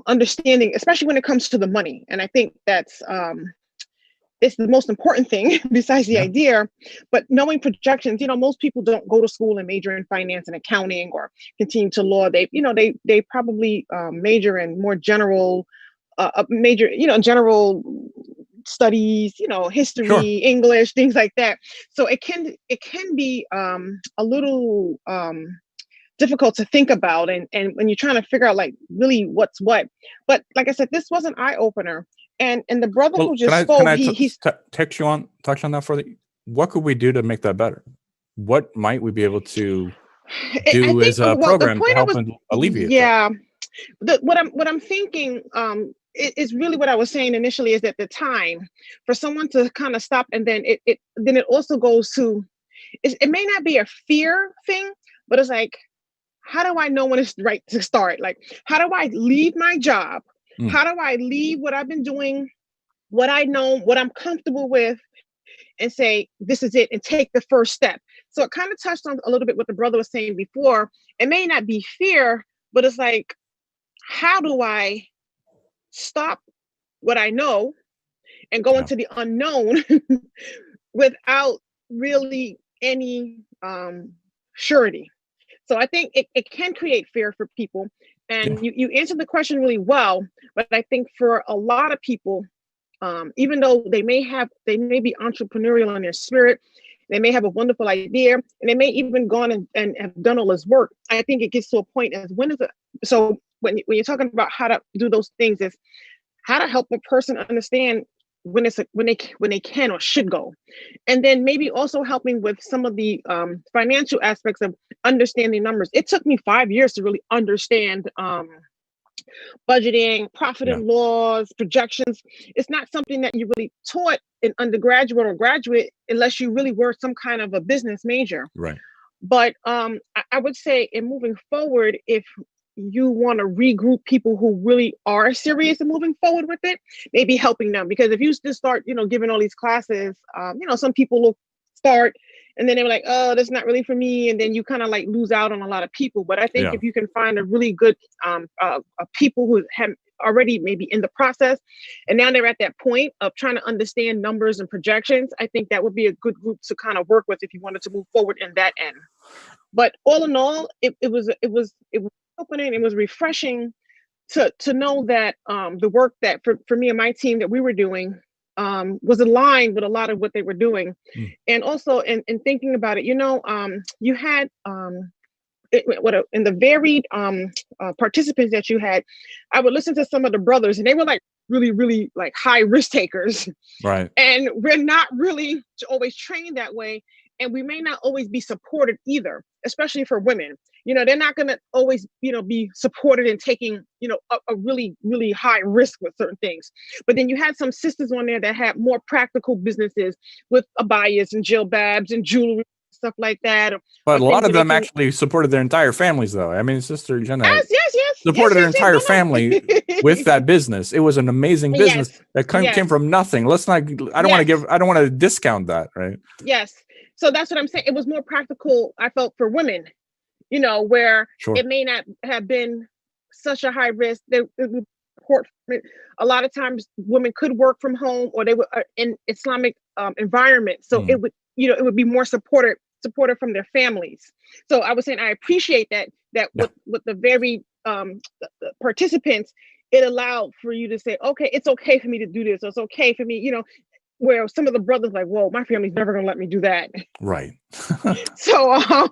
understanding, especially when it comes to the money. And I think that's it's the most important thing besides the idea. But knowing projections, most people don't go to school and major in finance and accounting or continue to law. They probably major in more general general studies, history, English, things like that. So it can be a little difficult to think about, and when you're trying to figure out like really what's what. But like I said, this was an eye opener, and the brother who just spoke, he's touch on that further. What could we do to make that better? What might we be able to do as a program to help and alleviate that? What I'm thinking is really what I was saying initially, is that the time for someone to kind of stop, and then it also goes to, it may not be a fear thing, but it's like, how do I know when it's right to start? Like, how do I leave my job? How do I leave what I've been doing, what I know, what I'm comfortable with, and say, this is it, and take the first step? So it kind of touched on a little bit what the brother was saying before. It may not be fear, but it's like, how do I stop what I know and go into the unknown without really any surety? So I think it can create fear for people. And you answered the question really well, but I think for a lot of people, even though they may be entrepreneurial in their spirit, they may have a wonderful idea, and they may even gone and have done all this work. I think it gets to a point as so when you're talking about how to do those things, is how to help a person understand when they can or should go. And then maybe also helping with some of the financial aspects of understanding numbers. It took me 5 years to really understand budgeting, profit and loss, projections. It's not something that you really taught in undergraduate or graduate unless you really were some kind of a business major. Right. But I would say, in moving forward, if you want to regroup people who really are serious and moving forward with it, maybe helping them. Because if you just start, giving all these classes, some people will start and then they were like, oh, that's not really for me. And then you kind of like lose out on a lot of people. But I think if you can find a really good people who already maybe in the process, and now they're at that point of trying to understand numbers and projections, I think that would be a good group to kind of work with if you wanted to move forward in that end. But all in all, it was opening. It was refreshing to know that the work that for me and my team that we were doing was aligned with a lot of what they were doing. And also in thinking about it, you had in the varied participants that you had, I would listen to some of the brothers, and they were like really, really like high risk takers. Right. And we're not really always trained that way. And we may not always be supported either, especially for women. They're not going to always, be supported in taking, a really, really high risk with certain things. But then you had some sisters on there that had more practical businesses with abayas and jilbabs and jewelry, stuff like that. But a lot of them actually supported their entire families, though. I mean, Sister Jenna supported her entire family with that business. It was an amazing business that came from nothing. I don't want to discount that, right? Yes. So that's what I'm saying. It was more practical, I felt, for women, where it may not have been such a high risk. A lot of times women could work from home, or they were in Islamic environment. So it would be more supported from their families. So I was saying, I appreciate that with the very the participants, it allowed for you to say, okay, it's okay for me to do this. Or it's okay for me, where some of the brothers like, whoa, my family's never gonna let me do that. Right. So I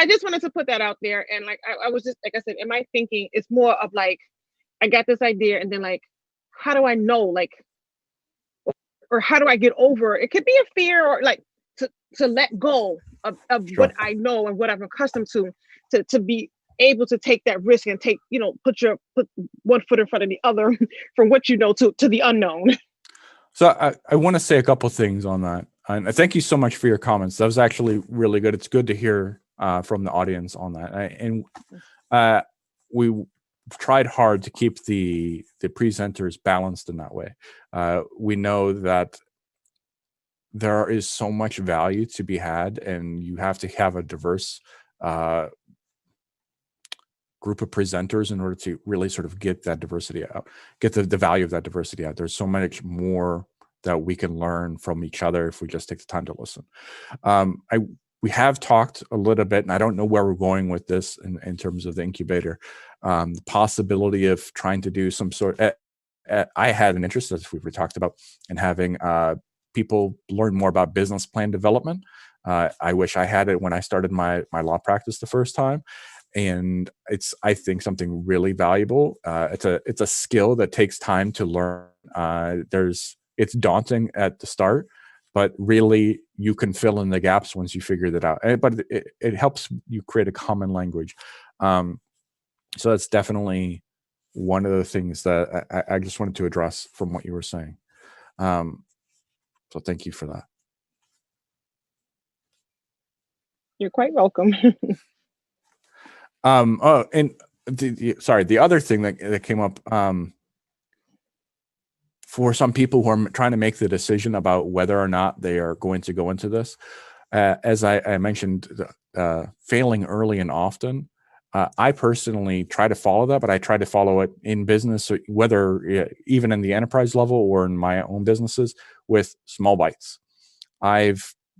just wanted to put that out there. And like, I was just, like I said, in my thinking, it's more of like, I got this idea, and then like, how do I know, like, or how do I get over? It could be a fear, or like to let go of what I know and what I'm accustomed to be able to take that risk and take, put one foot in front of the other from what you know to the unknown. So I want to say a couple things on that. And I thank you so much for your comments. That was actually really good. It's good to hear from the audience on that. We tried hard to keep the presenters balanced in that way. We know that there is so much value to be had, and you have to have a diverse group of presenters in order to really sort of get that diversity out, get the value of that diversity out. There's so much more that we can learn from each other if we just take the time to listen. We have talked a little bit, and I don't know where we're going with this in terms of the incubator, the possibility of trying to do some sort I had an interest, as we've talked about, in having people learn more about business plan development. I wish I had it when I started my law practice the first time. And it's, I think, something really valuable. It's a skill that takes time to learn. It's daunting at the start, but really you can fill in the gaps once you figure that out. But it helps you create a common language. So that's definitely one of the things that I just wanted to address from what you were saying. So thank you for that. You're quite welcome. The other thing that came up, for some people who are trying to make the decision about whether or not they are going to go into this, as I mentioned, failing early and often, I personally try to follow that, but I try to follow it in business, whether even in the enterprise level or in my own businesses, with small bites.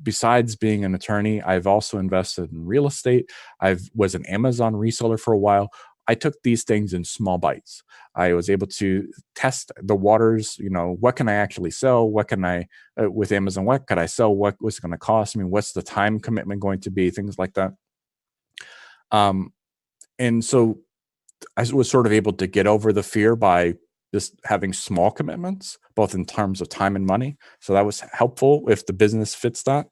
Besides being an attorney, I've also invested in real estate. I was an Amazon reseller for a while. I took these things in small bites. I was able to test the waters. What can I actually sell? What can I, with Amazon, what could I sell? What was it going to cost me? What's the time commitment going to be? Things like that. And so I was sort of able to get over the fear by just having small commitments, both in terms of time and money. So that was helpful if the business fits that.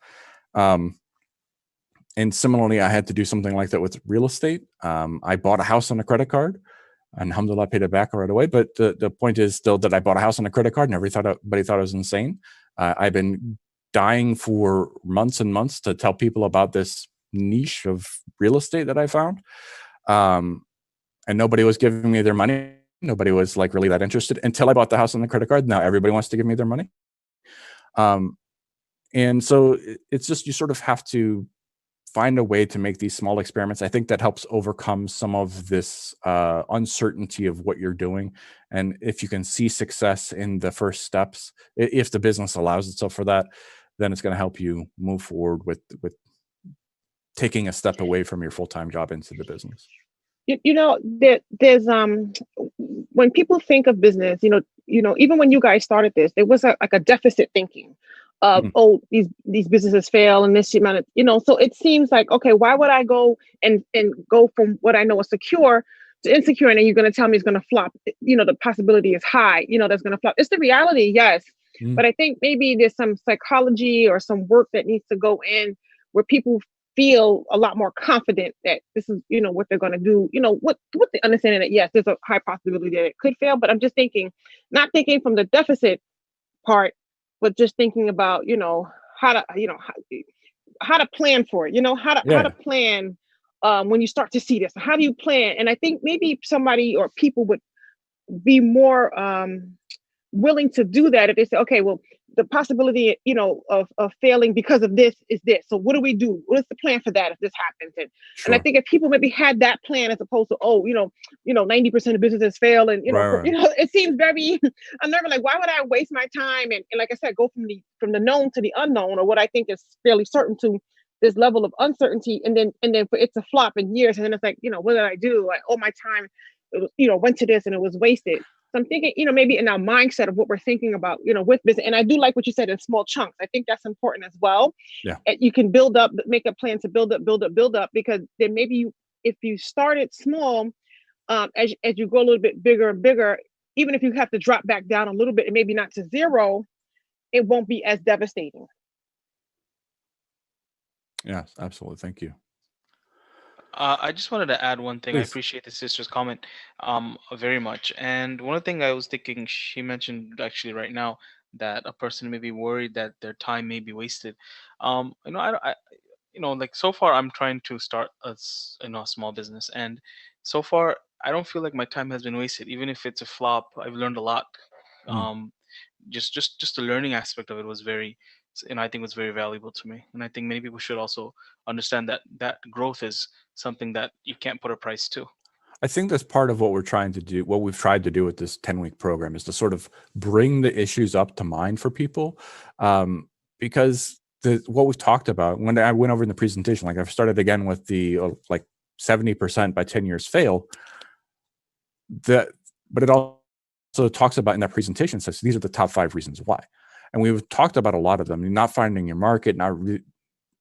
And similarly, I had to do something like that with real estate. I bought a house on a credit card, and alhamdulillah, I paid it back right away. But the point is still that I bought a house on a credit card, and everybody thought I was insane. I've been dying for months and months to tell people about this niche of real estate that I found. And nobody was giving me their money. Nobody was like really that interested until I bought the house on the credit card. Now everybody wants to give me their money. And so it's just, you sort of have to find a way to make these small experiments. I think that helps overcome some of this uncertainty of what you're doing. And if you can see success in the first steps, if the business allows itself for that, then it's going to help you move forward with taking a step away from your full-time job into the business. There's when people think of business, even when you guys started this, there was like a deficit thinking of, these businesses fail and this amount of, so it seems like, okay, why would I go and go from what I know is secure to insecure, and then you're going to tell me it's going to flop? The possibility is high, that's going to flop. It's the reality, yes. But I think maybe there's some psychology or some work that needs to go in where people feel a lot more confident that this is, what they're going to do, what the understanding that, yes, there's a high possibility that it could fail. But I'm just not thinking from the deficit part, but just thinking about, how to plan for it, how to plan when you start to see this. How do you plan? And I think maybe somebody or people would be more willing to do that if they say, okay, well, the possibility, of failing because of this is this. So what do we do? What is the plan for that if this happens? And I think if people maybe had that plan as opposed to, 90% of businesses fail, and it seems very. I'm never like, why would I waste my time and like I said, go from the known to the unknown, or what I think is fairly certain, to this level of uncertainty, and then for it to flop in years, and then it's like, what did I do? All my time, it was, went to this and it was wasted. So I'm thinking, maybe in our mindset of what we're thinking about, with business. And I do like what you said in small chunks. I think that's important as well. Yeah. You can build up, make a plan to build up, because then maybe if you started small, as you go a little bit bigger and bigger, even if you have to drop back down a little bit and maybe not to zero, it won't be as devastating. Yes, absolutely. Thank you. I just wanted to add one thing. Please. I appreciate the sister's comment very much. And one thing I was thinking, she mentioned actually right now that a person may be worried that their time may be wasted. Like so far I'm trying to start a small business, and so far I don't feel like my time has been wasted. Even if it's a flop, I've learned a lot. Just the learning aspect of it was I think was very valuable to me. And I think many people should also understand that growth is something that you can't put a price to. I think that's part of what we've tried to do with this 10-week program, is to sort of bring the issues up to mind for people. Because what we've talked about, when I went over in the presentation, like I've started again with the 70% by 10 years fail, but it also talks about in that presentation, says these are the top 5 reasons why. And we've talked about a lot of them: not finding your market, not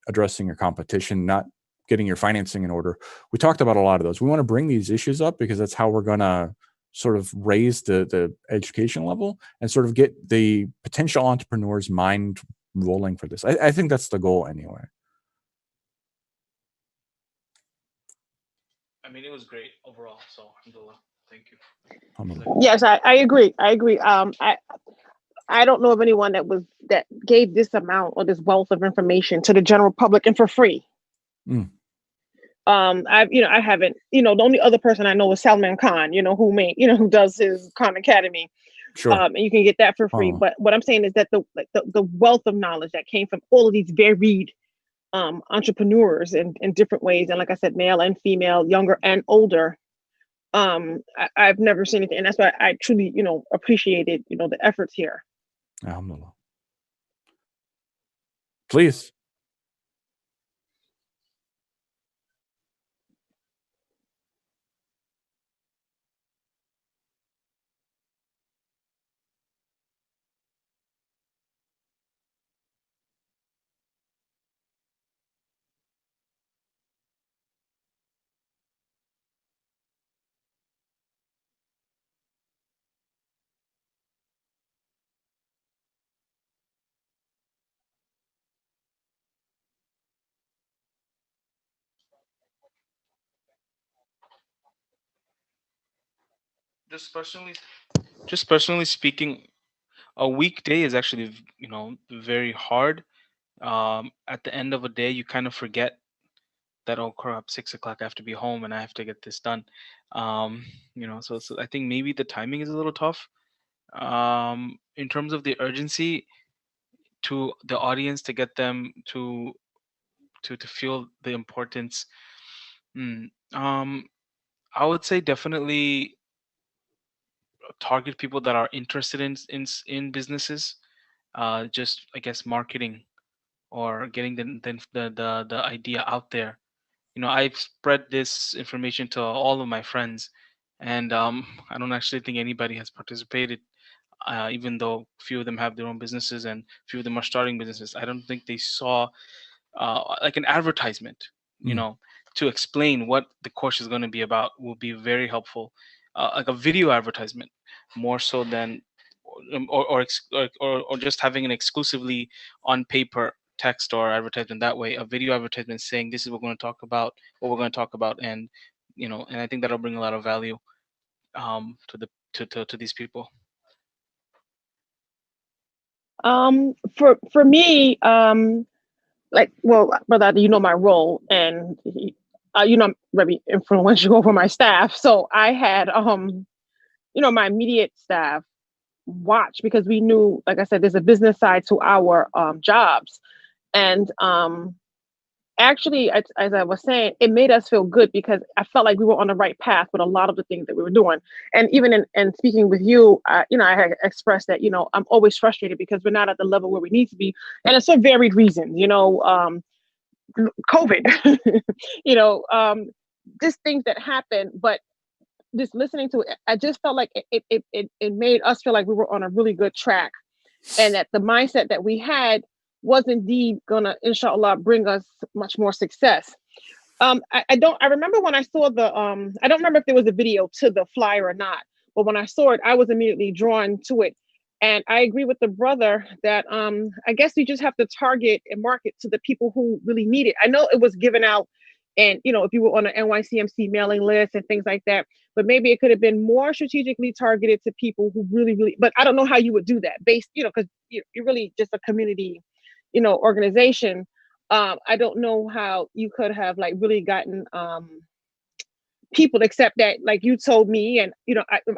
addressing your competition, not getting your financing in order. We talked about a lot of those. We want to bring these issues up because that's how we're going to sort of raise the education level and sort of get the potential entrepreneur's mind rolling for this. I think that's the goal anyway. I mean, it was great overall. So, alhamdulillah. Thank you. Yes, I agree. I don't know of anyone that gave this amount or this wealth of information to the general public and for free. I haven't, the only other person I know is Salman Khan, who does his Khan Academy. Sure. And you can get that for free. But what I'm saying is that the wealth of knowledge that came from all of these varied entrepreneurs in different ways, and like I said, male and female, younger and older, I've never seen anything. And that's why I truly, appreciated, the efforts here. Alhamdulillah. Please. Just personally speaking, a weekday is actually very hard. At the end of a day, you kind of forget that, oh crap, 6 o'clock, I have to be home and I have to get this done. So I think maybe the timing is a little tough. In terms of the urgency to the audience, to get them to to feel the importance. I would say definitely target people that are interested in businesses. Just I guess marketing or getting the idea out there. I've spread this information to all of my friends, and I don't actually think anybody has participated. Even though few of them have their own businesses and few of them are starting businesses, I don't think they saw like an advertisement, to explain what the course is going to be about will be very helpful. Like a video advertisement, more so than, or just having an exclusively on paper text or advertisement. That way, a video advertisement saying this is what we're going to talk about, and and I think that'll bring a lot of value to these people. For me, like, well, brother, you know my role, and I'm very influential over my staff. So I had, my immediate staff watch, because we knew, like I said, there's a business side to our jobs, and actually, as I was saying, it made us feel good because I felt like we were on the right path with a lot of the things that we were doing. And even in speaking with you, I had expressed that, I'm always frustrated because we're not at the level where we need to be. And it's for varied reasons, COVID, just things that happen. But just listening to it, I just felt like it made us feel like we were on a really good track, and that the mindset that we had was indeed gonna, inshallah, bring us much more success. I remember when I saw the, I don't remember if there was a video to the flyer or not, but when I saw it, I was immediately drawn to it. And I agree with the brother that I guess we just have to target and market to the people who really need it. I know it was given out, and if you were on an NYCMC mailing list and things like that, but maybe it could have been more strategically targeted to people who really, but I don't know how you would do that based, because you're really just a community organization. I don't know how you could have like really gotten people, except that, like you told me, and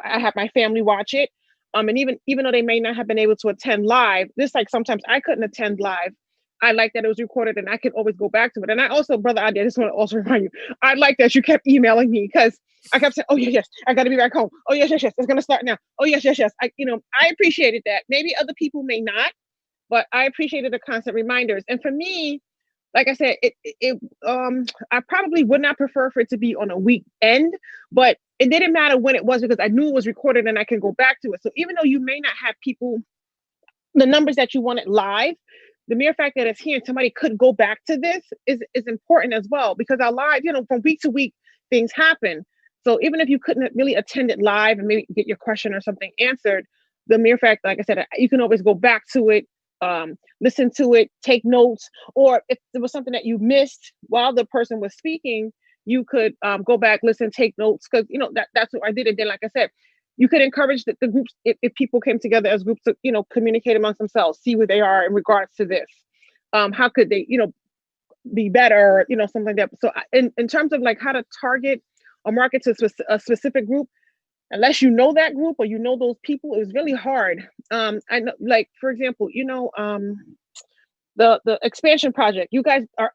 I have my family watch it. And even though they may not have been able to attend live, this, like, sometimes I couldn't attend live. I like that it was recorded and I can always go back to it. And I also, brother, I just want to also remind you, I like that you kept emailing me, because I kept saying, oh yes, I got to be back home. Oh yes, it's going to start now. Oh yes. I appreciated that. Maybe other people may not, but I appreciated the constant reminders. And for me, like I said, I probably would not prefer for it to be on a weekend, but it didn't matter when it was, because I knew it was recorded and I can go back to it. So even though you may not have people, the numbers that you wanted live, the mere fact that it's here and somebody could go back to this is important as well, because our live, from week to week, things happen. So even if you couldn't really attend it live and maybe get your question or something answered, the mere fact, like I said, you can always go back to it, listen to it, take notes, or if there was something that you missed while the person was speaking, you could go back, listen, take notes, because that's what I did. And then, like I said, you could encourage the groups, if people came together as groups to communicate amongst themselves, see where they are in regards to this. How could they be better, something like that. So in terms of like how to target or market to a specific group, unless you know that group or those people, it was really hard. I know, like, for example, the expansion project, you guys are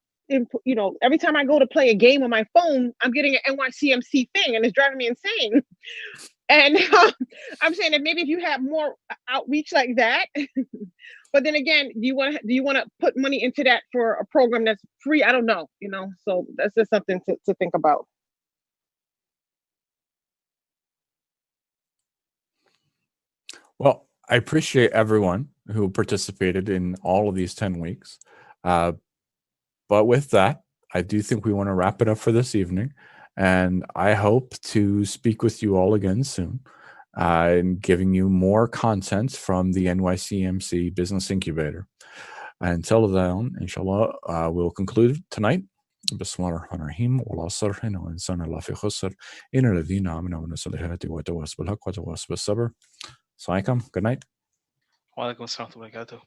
every time I go to play a game on my phone, I'm getting an NYCMC thing, and it's driving me insane. And I'm saying that maybe if you have more outreach like that, but then again, do you want to put money into that for a program that's free? I don't know, so that's just something to think about. Well, I appreciate everyone who participated in all of these 10 weeks. But with that, I do think we want to wrap it up for this evening. And I hope to speak with you all again soon and giving you more content from the NYCMC Business Incubator. Until then, inshallah, we'll conclude tonight. بسم الله الرحمن الرحيم والعصر إن الإنسان لفي خسر إن الذين آمنوا وعملوا الصالحات وتواصوا بالحق وتواصوا بالصبر. Assalamu alaikum. Good night. Wa alaikum assalam wa barakatuh.